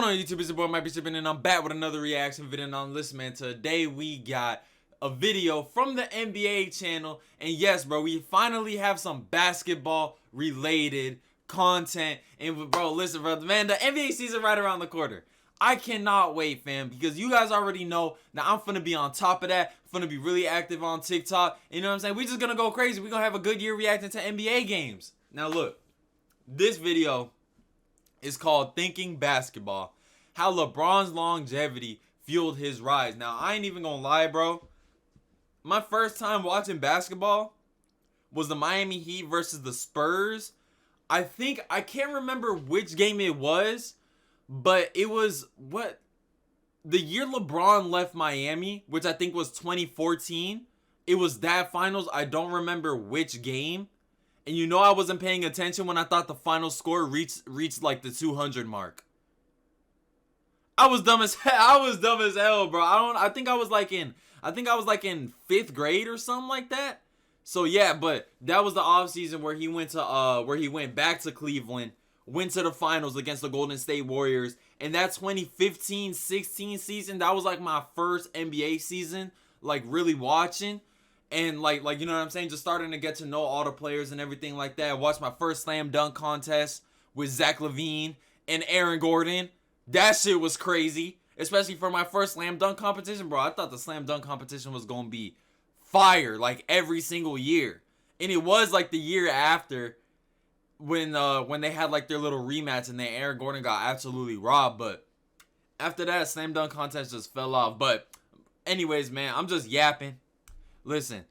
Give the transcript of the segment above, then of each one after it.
going on YouTube? It's your boy Miikebetrippin, and I'm back with another reaction video. And listen, man, today we got a video from the NBA channel. And yes, bro, we finally have some basketball related content. And bro, listen, bro, man, the NBA season right around the corner. I cannot wait, fam, because you guys already know that I'm finna be on top of that. I'm finna be really active on TikTok. You know what I'm saying? We just gonna go crazy. We're gonna have a good year reacting to NBA games. Now look, this video is called Thinking Basketball. How LeBron's longevity fueled his rise. Now, I ain't even gonna lie, bro. My first time watching basketball was the Miami Heat versus the Spurs. I can't remember which game it was, but it was the year LeBron left Miami, which I think was 2014. It was that finals. I don't remember which game. And you know I wasn't paying attention when I thought the final score reached like the 200 mark. I was dumb as hell, bro. I think I was like in 5th grade or something like that. So yeah, but that was the offseason where he went back to Cleveland, went to the finals against the Golden State Warriors. And that 2015-16 season, that was like my first NBA season, like really watching. And like you know what I'm saying, just starting to get to know all the players and everything like that. I watched my first slam dunk contest with Zach LaVine and Aaron Gordon. That shit was crazy, especially for my first slam dunk competition, bro. I thought the slam dunk competition was gonna be fire like every single year, and it was like the year after when they had like their little rematch and then Aaron Gordon got absolutely robbed. But after that, slam dunk contest just fell off. But anyways, man, I'm just yapping. Listen,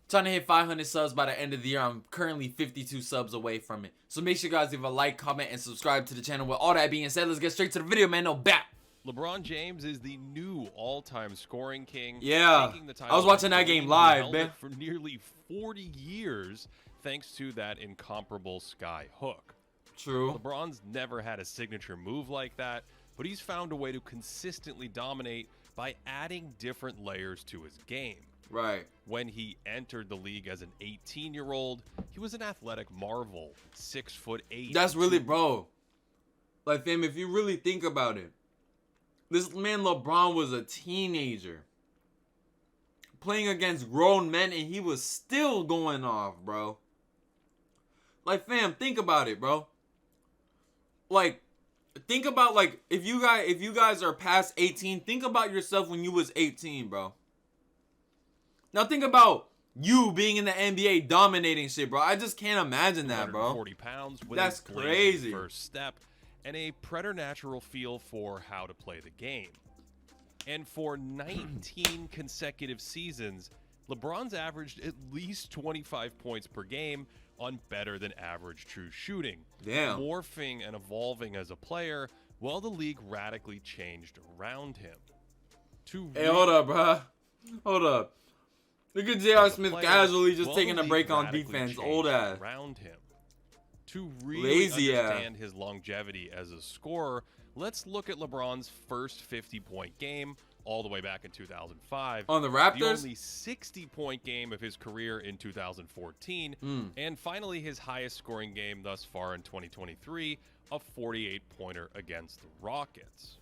trying to hit 500 subs by the end of the year. I'm currently 52 subs away from it. So make sure you guys leave a like, comment, and subscribe to the channel. With all that being said, let's get straight to the video, man. No bat. LeBron James is the new all-time scoring king. Yeah, I was watching that game live, man. For nearly 40 years, thanks to that incomparable sky hook. True. LeBron's never had a signature move like that, but he's found a way to consistently dominate by adding different layers to his game. Right. When he entered the league as an 18-year-old, he was an athletic marvel, 6'8". That's really, bro. Like, fam, if you really think about it, this man LeBron was a teenager playing against grown men, and he was still going off, bro. Like, fam, think about it, bro. Like, think about, like, if you guys are past 18, think about yourself when you was 18, bro. Now think about you being in the NBA dominating shit, bro. I just can't imagine that, bro. 40 pounds with That's crazy. First step and a preternatural feel for how to play the game. And for 19 consecutive seasons, LeBron's averaged at least 25 points per game on better than average true shooting. Damn. Morphing and evolving as a player while the league radically changed around him. Hey, hold up, bro. Hold up. Look at J.R. Smith casually just taking a break on defense. Old ass. Around him. To really understand ass. his longevity as a scorer, let's look at LeBron's first 50-point game all the way back in 2005. On the Raptors? The only 60-point game of his career in 2014. And finally, his highest scoring game thus far in 2023, a 48-pointer against the Rockets.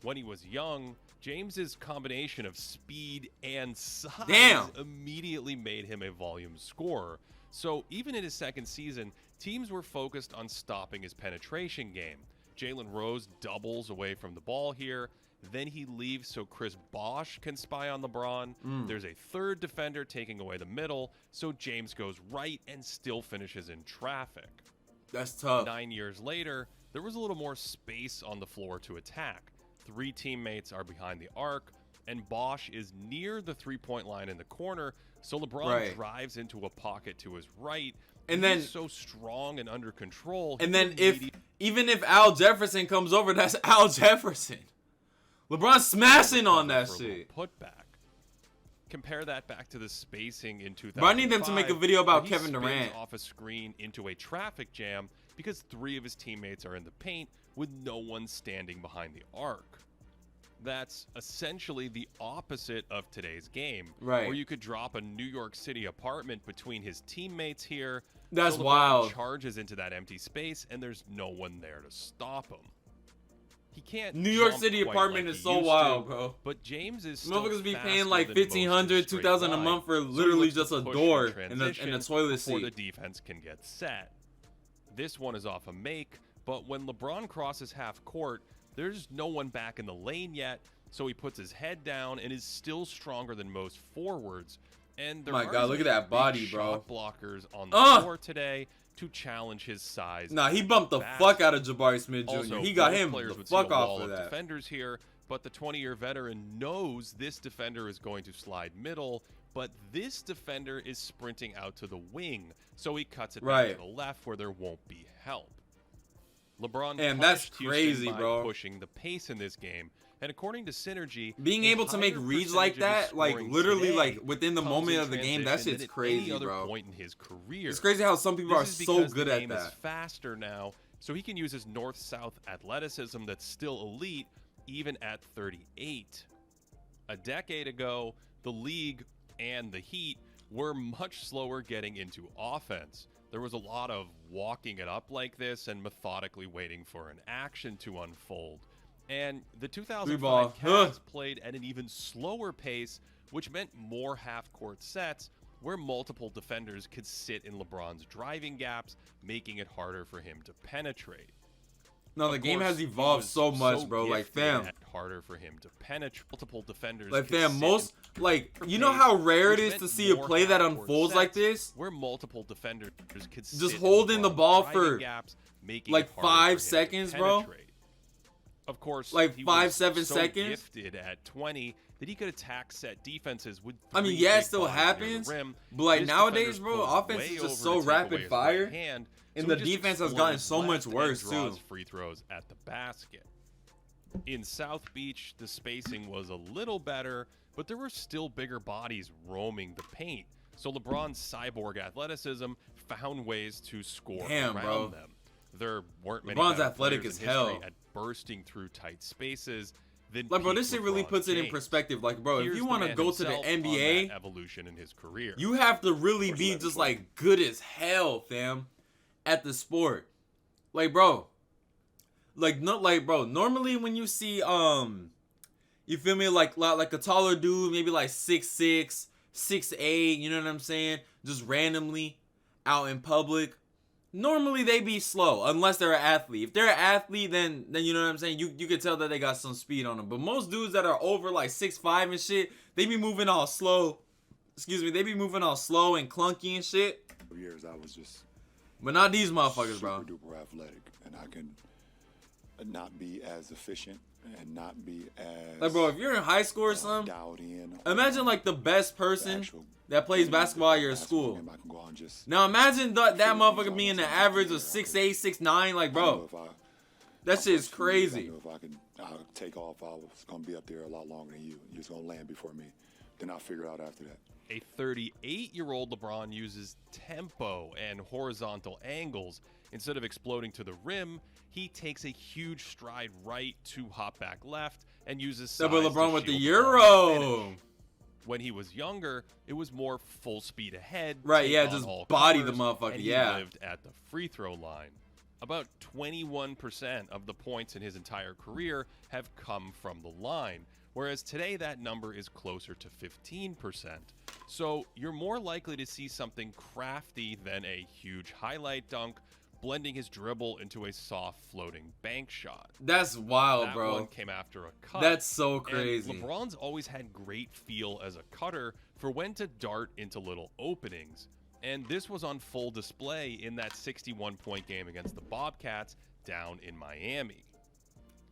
When he was young, James's combination of speed and size immediately made him a volume scorer. So even in his second season, teams were focused on stopping his penetration game. Jalen Rose doubles away from the ball here. Then he leaves so Chris Bosh can spy on LeBron. There's a third defender taking away the middle, so James goes right and still finishes in traffic. That's tough. 9 years later, there was a little more space on the floor to attack. 3 teammates are behind the arc, and Bosh is near the three-point line in the corner, so LeBron drives into a pocket to his right, and then he's so strong and under control. And then even if Al Jefferson comes over, that's Al Jefferson. LeBron's smashing on that shit. Putback. Compare that back to the spacing in 2005. But I need them to make a video about Kevin Durant. Off a screen into a traffic jam because 3 of his teammates are in the paint with no one standing behind the arc. That's essentially the opposite of today's game, where you could drop a New York City apartment between his teammates here. That's so wild. Charges into that empty space, and there's no one there to stop him. He can't. New York jump City quite apartment like is he so used wild, to, bro. But James is still Motherfuckers be paying faster like than most in $1,500, straight $2,000 a line, month for so he literally looks to just a push door in and a transition toilet before the seat. defense can get set. This one is off a make, but when LeBron crosses half court, there's no one back in the lane yet, so he puts his head down and is still stronger than most forwards. And there My aren't God, look at any that body, big bro. shot blockers on the floor today to challenge his size. Nah, he bumped the fuck out of Jabari Smith Jr. Also, He got most him players the would see a fuck off wall for of that. defenders here, but the 20-year veteran knows this defender is going to slide middle, but this defender is sprinting out to the wing, so he cuts it back to the left where there won't be help. LeBron that's punished Houston crazy, by bro. pushing the pace in this game. And according to Synergy, Being able to make reads like that, like literally like within the moment of the game, that shit's crazy, bro. Point in his career. It's crazy how some people are so good at the game is faster now, so he can use his north-south athleticism that's still elite, even at 38. A decade ago, the league and the Heat were much slower getting into offense. There was a lot of walking it up like this and methodically waiting for an action to unfold. And the 2005 Cavs played at an even slower pace, which meant more half-court sets where multiple defenders could sit in LeBron's driving gaps, making it harder for him to penetrate. No, the game has evolved so much, bro. Like, fam, harder for him to penetrate. Multiple defenders. Like, fam, most like you know how rare it is to see a play that unfolds like this, where multiple defenders could just holding the ball for like 5 seconds, bro. Of course, like he 5-7 was so seconds. Gifted at 20 that he could attack set defenses with. I mean, yeah, it still happens, but like nowadays, bro, offense is just so rapid fire, and the defense has gotten so much worse too. Free throws at the basket. In South Beach, the spacing was a little better, but there were still bigger bodies roaming the paint. So LeBron's cyborg athleticism found ways to score around them. There weren't many LeBron's athletic as hell at bursting through tight spaces. Like, bro, this shit really puts it in perspective. Like, bro, if you want to go to the NBA, evolution in his career, you have to really be just like good as hell, fam, at the sport. Like, bro, normally when you see you feel me, like a taller dude, maybe like 6'6", 6'8", you know what I'm saying, just randomly out in public. Normally they be slow unless they're an athlete. If they're an athlete, then you know what I'm saying. You can tell that they got some speed on them. But most dudes that are over like 6'5" and shit, they be moving all slow. Excuse me, they be moving all slow and clunky and shit. For years I was just. But not these motherfuckers, bro. Super duper athletic, and I can not be as efficient and not be as. Like, bro, if you're in high school or something, imagine like the best person that plays basketball at your school. Now imagine that motherfucker being the average of 6'8", 6'9", like, bro, that shit is crazy. I knew if I'll take off, I was gonna be up there a lot longer than you. You're just gonna land before me. Then I'll figure it out after that. A 38-year-old LeBron uses tempo and horizontal angles. Instead of exploding to the rim, he takes a huge stride right to hop back left and uses size LeBron to with the shield Euro. When he was younger, it was more full speed ahead. Right, yeah, just body the motherfucker, and yeah. He lived at the free throw line. About 21% of the points in his entire career have come from the line, whereas today that number is closer to 15%. So you're more likely to see something crafty than a huge highlight dunk, blending his dribble into a soft floating bank shot. That's wild, bro. That one came after a cut. That's so crazy. And LeBron's always had great feel as a cutter for when to dart into little openings. And this was on full display in that 61-point game against the Bobcats down in Miami.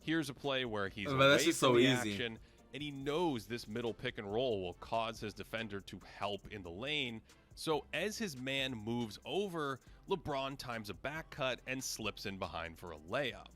Here's a play where he's away from the action, and he knows this middle pick and roll will cause his defender to help in the lane. So as his man moves over, LeBron times a back cut and slips in behind for a layup.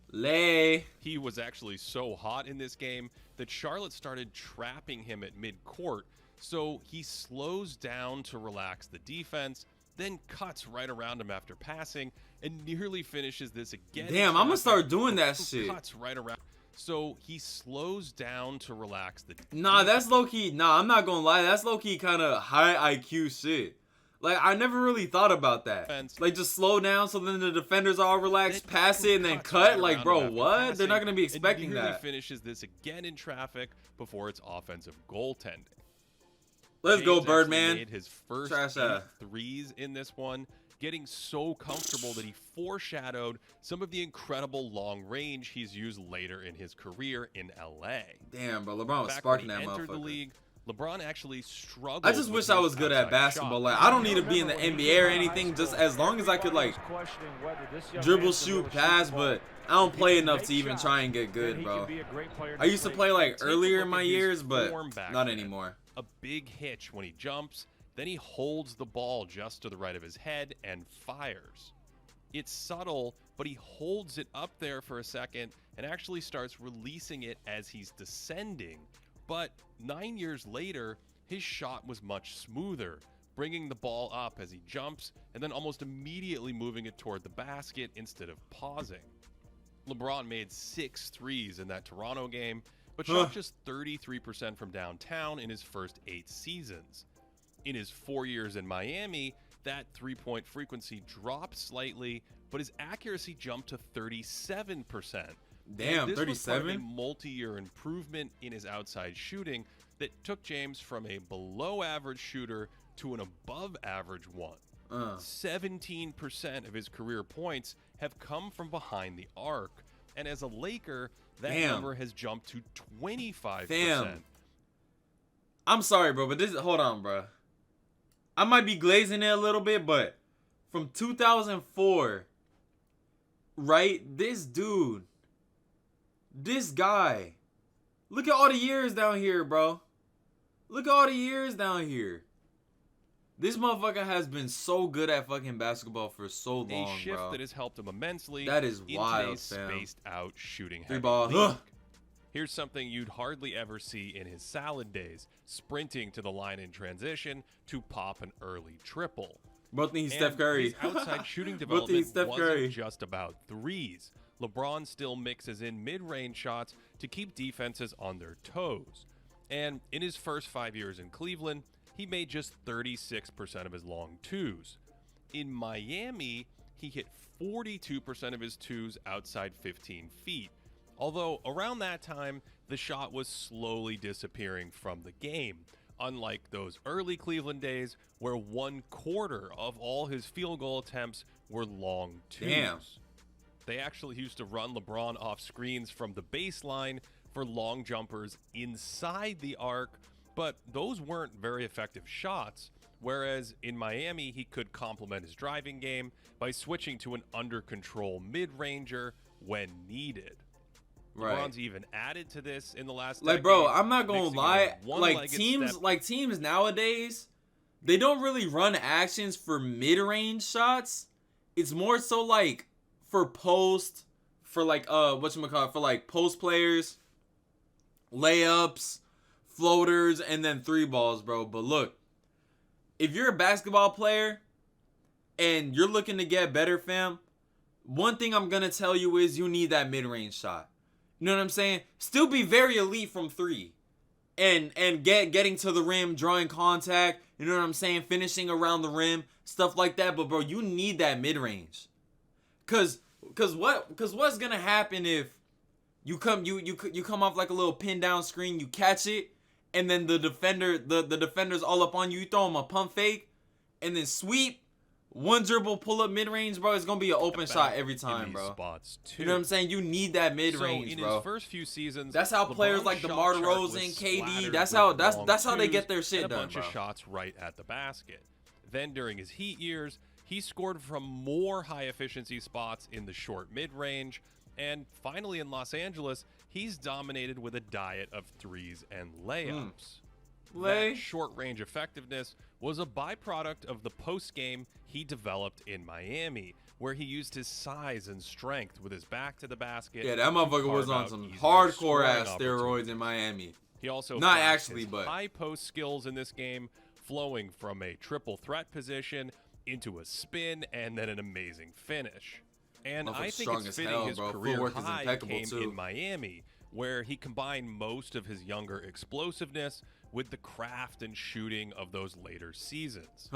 He was actually so hot in this game that Charlotte started trapping him at midcourt, so he slows down to relax the defense, then cuts right around him after passing, and nearly finishes this again. Damn, I'm gonna start doing that shit. Cuts right around. So he slows down to relax the defense. Nah, that's low-key. Nah, I'm not gonna lie. That's low-key kind of high IQ shit. Like, I never really thought about that. Defense. Like, just slow down so then the defenders all relax, Then pass it, and then cuts cut. right Like, around bro, him after what? They're passing, not going to be expecting and nearly that. finishes this again in traffic before its offensive goaltending. Let's go, James actually Birdman. made his first Trash 8 that. threes in this one, getting so comfortable that he foreshadowed some of the incredible long range he's used later in his career in LA. Damn, bro. LeBron was Back sparking when that he entered the motherfucker. league, LeBron actually struggled. I just with wish I his was good at outside basketball. shot. Like, I don't need to be in the NBA or anything. Just as long as I could, like, dribble, shoot, pass, but I don't play enough to even try and get good, bro. I used to play, like, earlier in my years, but not anymore. A big hitch when he jumps, then he holds the ball just to the right of his head and fires. It's subtle, but he holds it up there for a second and actually starts releasing it as he's descending. But 9 years later, his shot was much smoother, bringing the ball up as he jumps and then almost immediately moving it toward the basket instead of pausing. LeBron made 6 threes in that Toronto game, but shot just 33% from downtown in his first 8 seasons. In his 4 years in Miami, that three-point frequency dropped slightly, but his accuracy jumped to 37%. Damn, this 37? was part of a multi-year improvement in his outside shooting that took James from a below-average shooter to an above-average one. 17% of his career points have come from behind the arc, and as a Laker, that number has jumped to 25%. Damn. I'm sorry, bro, but hold on, bro. I might be glazing it a little bit, but from 2004, right? This guy, look at all the years down here, bro. Look at all the years down here. This motherfucker has been so good at fucking basketball for so long, a shift bro. that has helped him immensely. That is in wild, today's fam. spaced out shooting Three heavy ball. league. Here's something you'd hardly ever see in his salad days, sprinting to the line in transition to pop an early triple. Both think he's And Steph Curry. His outside shooting Both think he's development Steph Curry. wasn't just about threes. LeBron still mixes in mid-range shots to keep defenses on their toes. And in his first 5 years in Cleveland, he made just 36% of his long twos. In Miami, he hit 42% of his twos outside 15 feet. Although around that time, the shot was slowly disappearing from the game, unlike those early Cleveland days where 1/4 of all his field goal attempts were long twos. Damn. They actually used to run LeBron off screens from the baseline for long jumpers inside the arc, but those weren't very effective shots, whereas in Miami he could complement his driving game by switching to an under-control mid-ranger when needed. Right. LeBron's even added to this in the last Like, decade, bro, I'm not gonna mixing in lie. one-legged Teams nowadays, they don't really run actions for mid-range shots. It's more so like for post, for like for like post players, layups, floaters, and then three balls, bro. But look, if you're a basketball player and you're looking to get better, fam, one thing I'm gonna tell you is you need that mid-range shot. You know what I'm saying? Still be very elite from 3. And getting to the rim, drawing contact, you know what I'm saying? Finishing around the rim, stuff like that. But bro, you need that mid-range. Cause what's gonna happen if you come off like a little pin down screen, you catch it, and then the defender's all up on you, you throw him a pump fake, and then sweep. One dribble pull up mid range, bro. It's gonna be an open shot every time, bro. Spots too. You know what I'm saying? You need that mid range, in bro. his first few seasons, That's how players LeBron's like shot DeMar chart DeRozan, was KD. splattered That's how they with get their long shit twos done, and a bunch bro. of shots right at the basket. Then during his Heat years, he scored from more high efficiency spots in the short mid range. And finally in Los Angeles, he's dominated with a diet of threes and layups. That short-range effectiveness was a byproduct of the post-game he developed in Miami, where he used his size and strength with his back to the basket. Yeah, that motherfucker was on some hardcore ass steroids in Miami. He also not flashed actually, his but high post skills in this game, flowing from a triple threat position into a spin and then an amazing finish. And I think it's fitting his career high came in Miami, where he combined most of his younger explosiveness with the craft and shooting of those later seasons.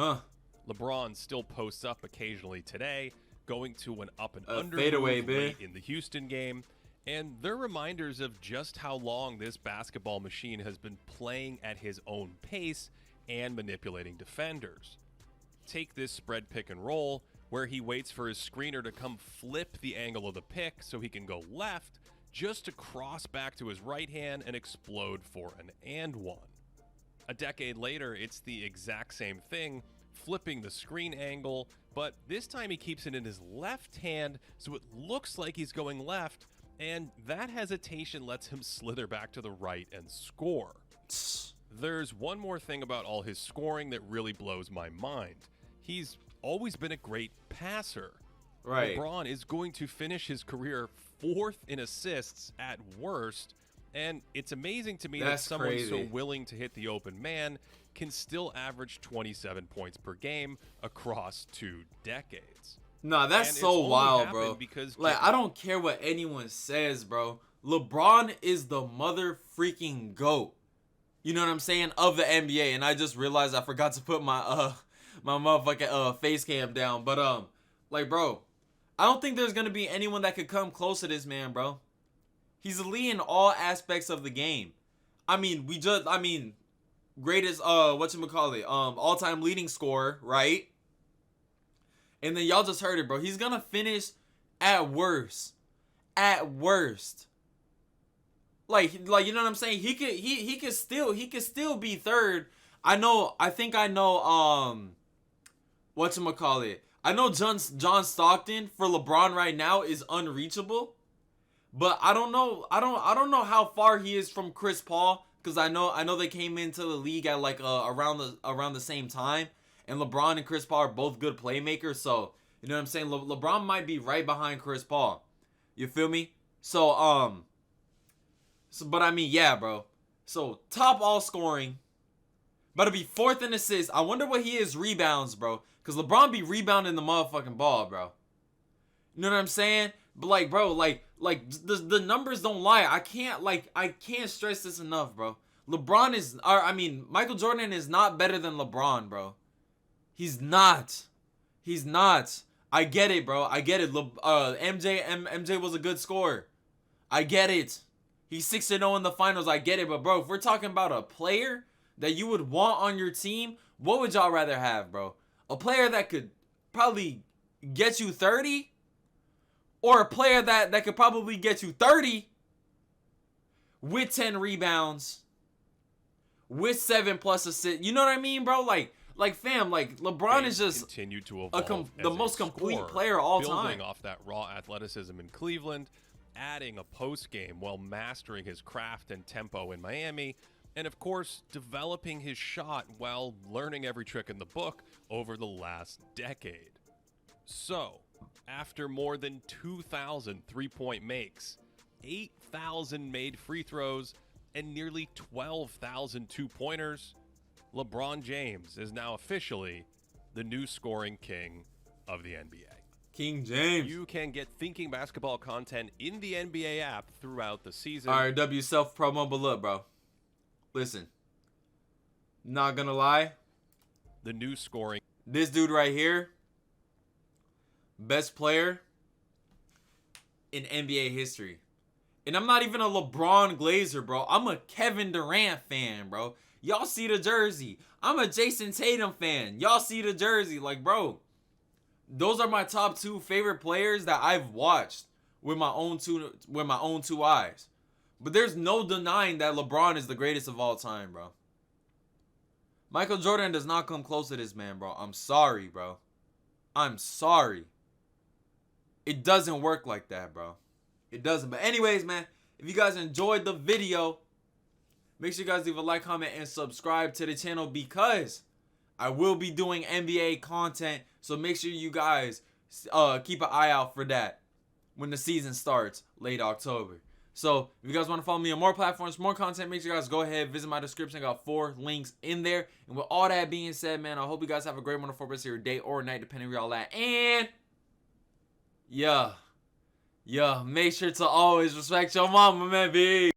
LeBron still posts up occasionally today, going to an up and under fadeaway, move bit late in the Houston game. And they're reminders of just how long this basketball machine has been playing at his own pace and manipulating defenders. Take this spread pick and roll, where he waits for his screener to come flip the angle of the pick so he can go left, just to cross back to his right hand and explode for an and one. A decade later, it's the exact same thing, flipping the screen angle, but this time he keeps it in his left hand so it looks like he's going left, and that hesitation lets him slither back to the right and score. There's one more thing about all his scoring that really blows my mind. He's always been a great passer. Right. LeBron is going to finish his career 4th in assists at worst, and it's amazing to me that someone so willing to hit the open man can still average 27 points per game across 2 decades. Nah, that's so wild, bro. Because like, I don't care what anyone says, bro. LeBron is the mother freaking GOAT. You know what I'm saying? Of the NBA. And I just realized I forgot to put my my motherfucking face cam down. But like, bro, I don't think there's gonna be anyone that could come close to this man, bro. He's elite in all aspects of the game. I mean, greatest whatchamacallit, all-time leading scorer, right? And then y'all just heard it, bro. He's gonna finish at worst. At worst. Like you know what I'm saying? He could still be third. I know whatchamacallit. I know John Stockton for LeBron right now is unreachable. But I don't know how far he is from Chris Paul, because I know they came into the league at like around the same time. And LeBron and Chris Paul are both good playmakers, so you know what I'm saying? LeBron might be right behind Chris Paul. You feel me? So but I mean, yeah, bro. So top all scoring. About to be 4th in assists. I wonder what he is rebounds, bro. Cause LeBron be rebounding the motherfucking ball, bro. You know what I'm saying? But like, bro, like the numbers don't lie. I can't stress this enough, bro. Michael Jordan is not better than LeBron, bro. He's not. I get it, bro. I get it. MJ was a good scorer. I get it. He's 6-0 in the finals. I get it. But, bro, if we're talking about a player that you would want on your team, what would y'all rather have, bro? A player that could probably get you 30? Or a player that could probably get you 30 with 10 rebounds, with 7+ assists? You know what I mean, bro? Like fam, like LeBron is just continued to evolve the most complete player of all time. Building off that raw athleticism in Cleveland, adding a post game while mastering his craft and tempo in Miami, and of course developing his shot while learning every trick in the book over the last decade. So, after more than 2,000 3-point makes, 8,000 made free throws, and nearly 12,000 two-pointers, LeBron James is now officially the new scoring king of the NBA. King James. You can get Thinking Basketball content in the NBA app throughout the season. RW self-promo, but look, bro. Listen. Not gonna lie. The new scoring. This dude right here, best player in NBA history. And I'm not even a LeBron Glazer, bro. I'm a Kevin Durant fan, bro. Y'all see the jersey. I'm a Jason Tatum fan. Y'all see the jersey. Like, bro, those are my top 2 favorite players that I've watched with my own two eyes. But there's no denying that LeBron is the greatest of all time, bro. Michael Jordan does not come close to this man, bro. I'm sorry, bro. I'm sorry. It doesn't work like that, bro. It doesn't. But anyways, man, if you guys enjoyed the video, make sure you guys leave a like, comment, and subscribe to the channel, because I will be doing NBA content. So make sure you guys keep an eye out for that when the season starts late October. So if you guys want to follow me on more platforms, more content, make sure you guys go ahead, visit my description. I got 4 links in there. And with all that being said, man, I hope you guys have a great, wonderful rest of your day or night, depending where y'all at. And yeah, make sure to always respect your mama, man, B.